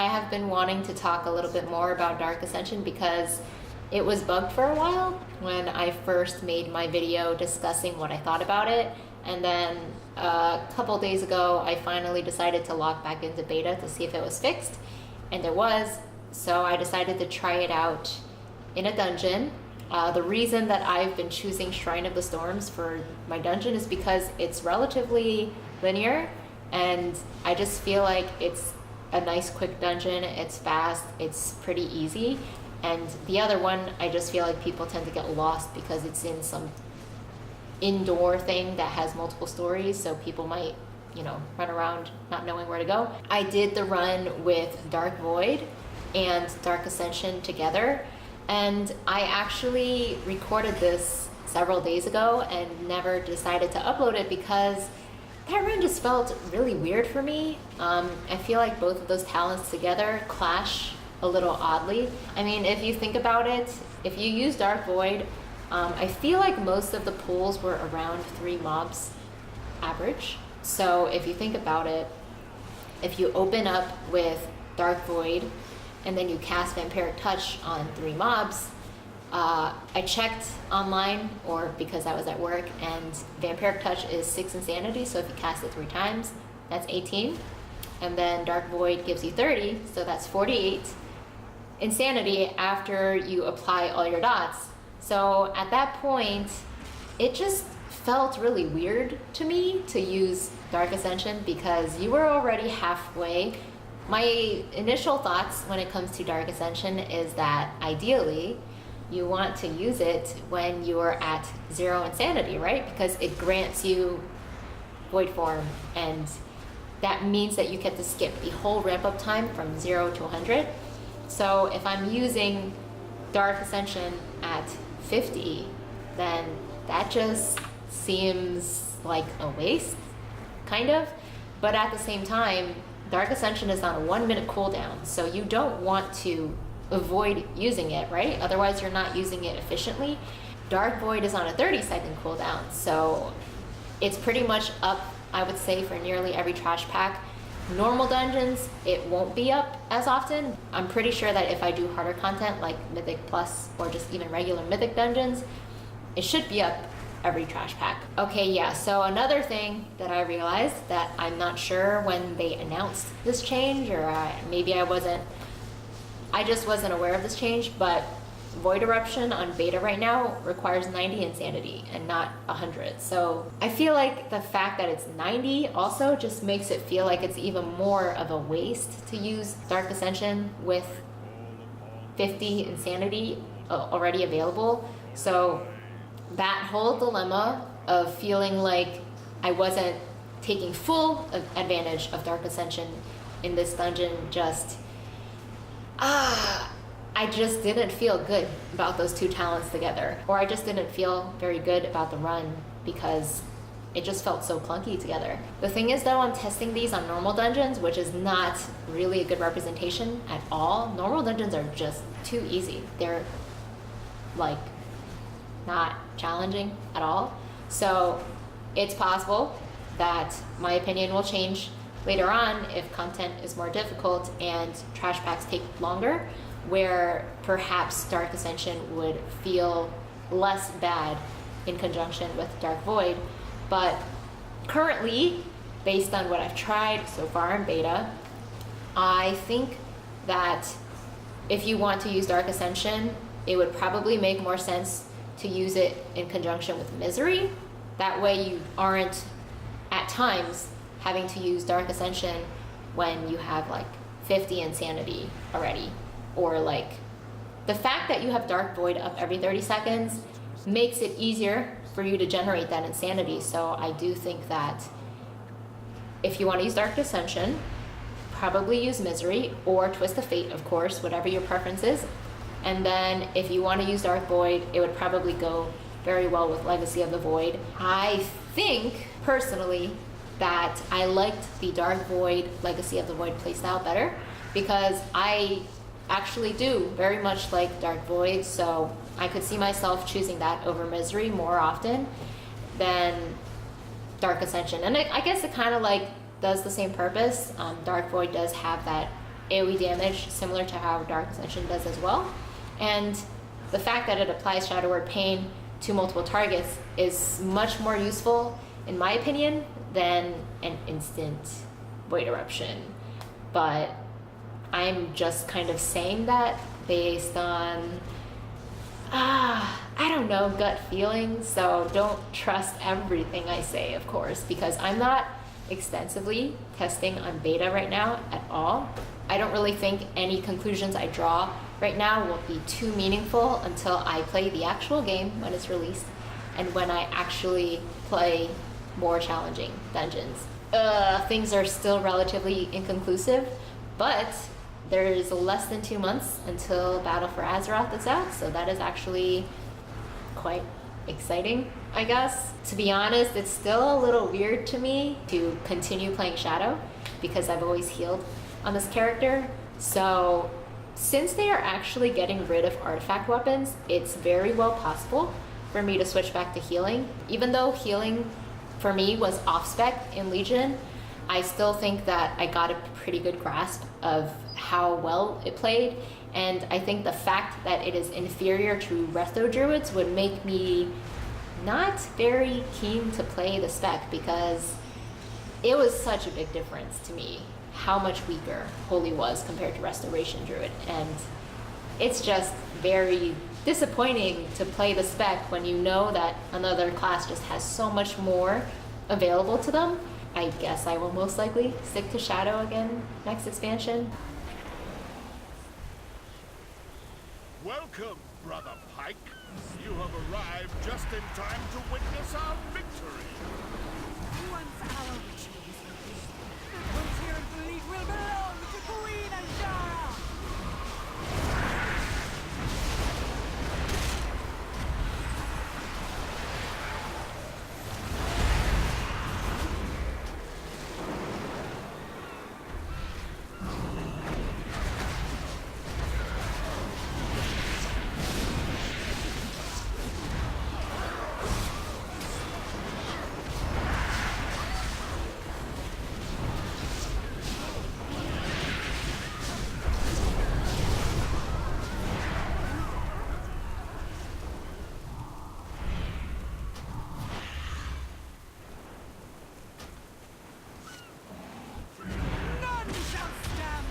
I have been wanting to talk a little bit more about Dark Ascension because it was bugged for a while when I first made my video discussing what I thought about it. And then a couple days ago, I finally decided to log back into beta to see if it was fixed. And there was, so I decided to try it out in a dungeon. The reason that I've been choosing Shrine of the Storms for my dungeon is because it's relatively linear, and I just feel like it's a nice quick dungeon. It's fast, it's pretty easy. And the other one, I just feel like people tend to get lost because it's in some indoor thing that has multiple stories, so people might, run around not knowing where to go. I did the run with Dark Void and Dark Ascension together, and I actually recorded this several days ago and never decided to upload it because that run just felt really weird for me. I feel like both of those talents together clash a little oddly. I mean, if you think about it, if you use Dark Void, I feel like most of the pulls were around 3 mobs average. So if you think about it, if you open up with Dark Void and then you cast Vampiric Touch on 3 mobs, I checked online, or because I was at work, and Vampiric Touch is 6 insanity, so if you cast it 3 times, that's 18. And then Dark Void gives you 30, so that's 48 insanity after you apply all your dots. So at that point, it just felt really weird to me to use Dark Ascension because you were already halfway. My initial thoughts when it comes to Dark Ascension is that ideally you want to use it when you're at 0 insanity, right? Because it grants you Void Form, and that means that you get to skip the whole ramp up time from 0 to 100. So if I'm using Dark Ascension at 50, then that just seems like a waste, kind of. But at the same time, Dark Ascension is on a 1-minute cooldown, so you don't want to avoid using it, right? Otherwise you're not using it efficiently. Dark Void is on a 30-second cooldown, so it's pretty much up, I would say, for nearly every trash pack. Normal dungeons, it won't be up as often. I'm pretty sure that if I do harder content like Mythic Plus or just even regular Mythic dungeons, it should be up every trash pack. Okay, yeah, so another thing that I realized that I'm not sure when they announced this change, or maybe I just wasn't aware of this change, but Void Eruption on beta right now requires 90 insanity and not 100. So I feel like the fact that it's 90 also just makes it feel like it's even more of a waste to use Dark Ascension with 50 insanity already available. So that whole dilemma of feeling like I wasn't taking full advantage of Dark Ascension in this dungeon just I just didn't feel good about those 2 talents together, or I just didn't feel very good about the run because it just felt so clunky together. The thing is, though, I'm testing these on normal dungeons, which is not really a good representation at all. Normal dungeons are just too easy. They're like not challenging at all. So it's possible that my opinion will change later on if content is more difficult and trash packs take longer, where perhaps Dark Ascension would feel less bad in conjunction with Dark Void. But currently, based on what I've tried so far in beta, I think that if you want to use Dark Ascension, it would probably make more sense to use it in conjunction with Misery. That way you aren't at times having to use Dark Ascension when you have like 50 insanity already. Or like the fact that you have Dark Void up every 30 seconds makes it easier for you to generate that insanity. So I do think that if you want to use Dark Ascension, probably use Misery or Twist of Fate, of course, whatever your preference is. And then if you want to use Dark Void, it would probably go very well with Legacy of the Void. I think personally that I liked the Dark Void Legacy of the Void playstyle better because I actually do very much like Dark Void, so I could see myself choosing that over Misery more often than Dark Ascension. And I guess it kind of like does the same purpose. Dark Void does have that AoE damage, similar to how Dark Ascension does as well. And the fact that it applies Shadow Word Pain to multiple targets is much more useful, in my opinion, than an instant Void Eruption. But I'm just kind of saying that based on, I don't know, gut feelings. So don't trust everything I say, of course, because I'm not extensively testing on beta right now at all. I don't really think any conclusions I draw right now will be too meaningful until I play the actual game when it's released and when I actually play more challenging dungeons. Things are still relatively inconclusive, but there's less than 2 months until Battle for Azeroth is out, so that is actually quite exciting, I guess. To be honest, it's still a little weird to me to continue playing Shadow because I've always healed on this character. So since they are actually getting rid of artifact weapons, it's very well possible for me to switch back to healing. Even though healing for me was off-spec in Legion, I still think that I got a pretty good grasp of how well it played, and I think the fact that it is inferior to Resto Druids would make me not very keen to play the spec, because it was such a big difference to me how much weaker Holy was compared to Restoration Druid, and it's just very disappointing to play the spec when you know that another class just has so much more available to them. I guess I will most likely stick to Shadow again next expansion. Welcome, Brother Pike. You have arrived just in time to witness our victory. Once our ritual is complete, the frontier and fleet will belong to Queen Azara!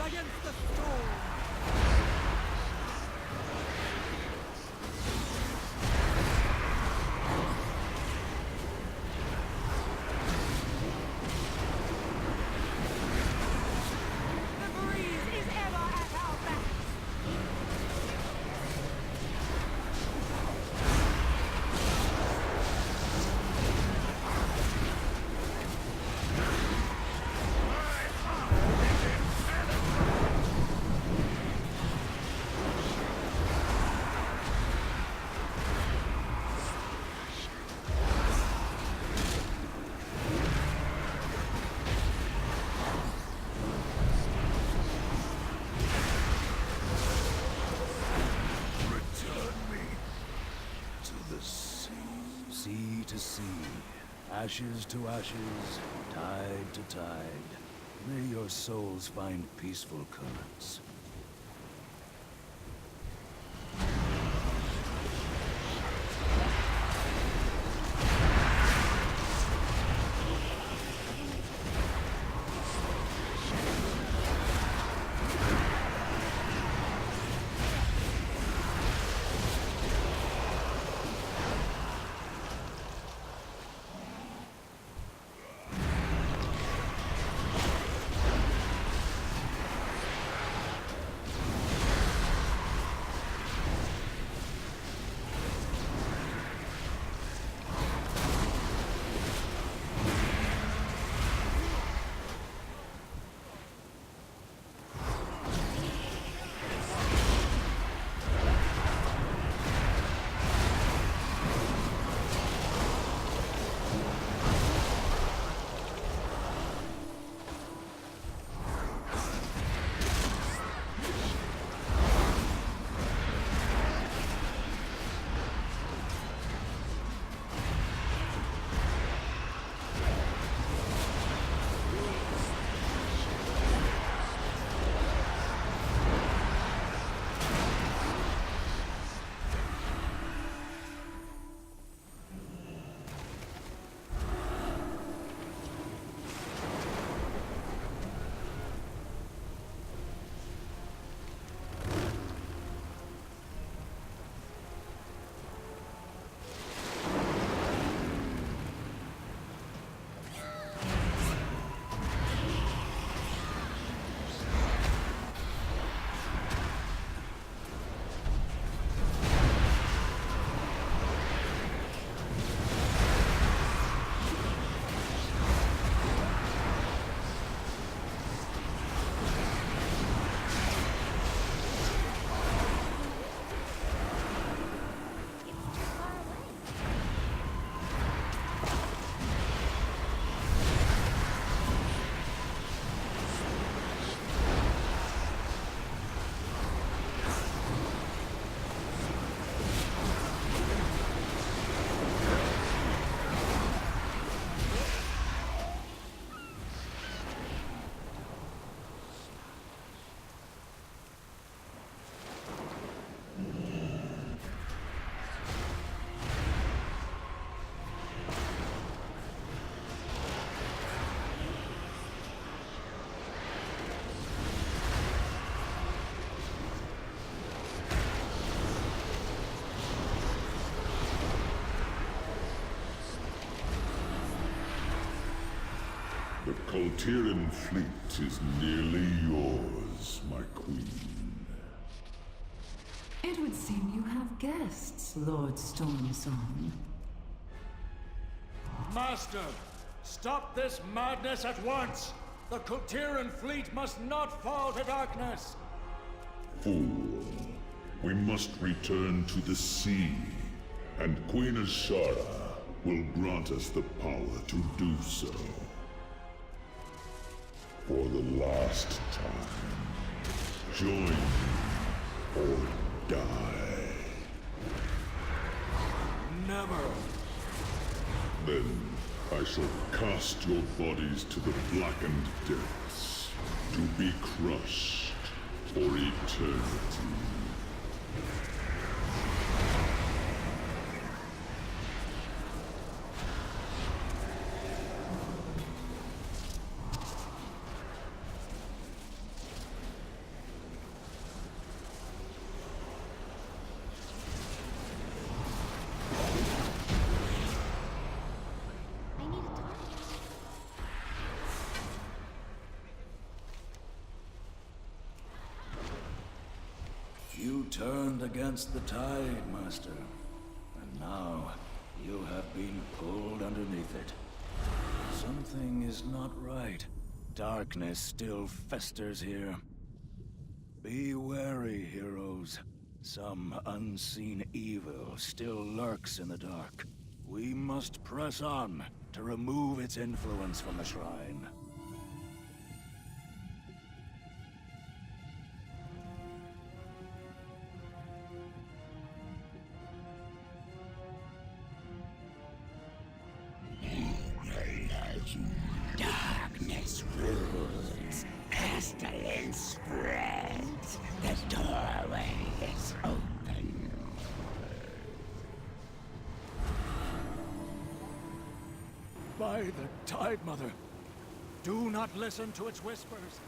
Against the storm! The breeze is ever at our backs! Sea to sea, ashes to ashes, tide to tide. May your souls find peaceful currents. Kultiran fleet is nearly yours, my queen. It would seem you have guests, Lord Stormsong. Master, stop this madness at once! The Kultiran fleet must not fall to darkness! Fool. We must return to the sea, and Queen Ashara will grant us the power to do so. For the last time, join me or die. Never! Then I shall cast your bodies to the blackened depths, to be crushed for eternity. I need a torch. You turned against the tide, Master. And now, you have been pulled underneath it. Something is not right. Darkness still festers here. Be wary, heroes. Some unseen evil still lurks in the dark. We must press on to remove its influence from the shrine. Darkness rules. Pestilence spreads. The doorway is open. By the Tide Mother, do not listen to its whispers.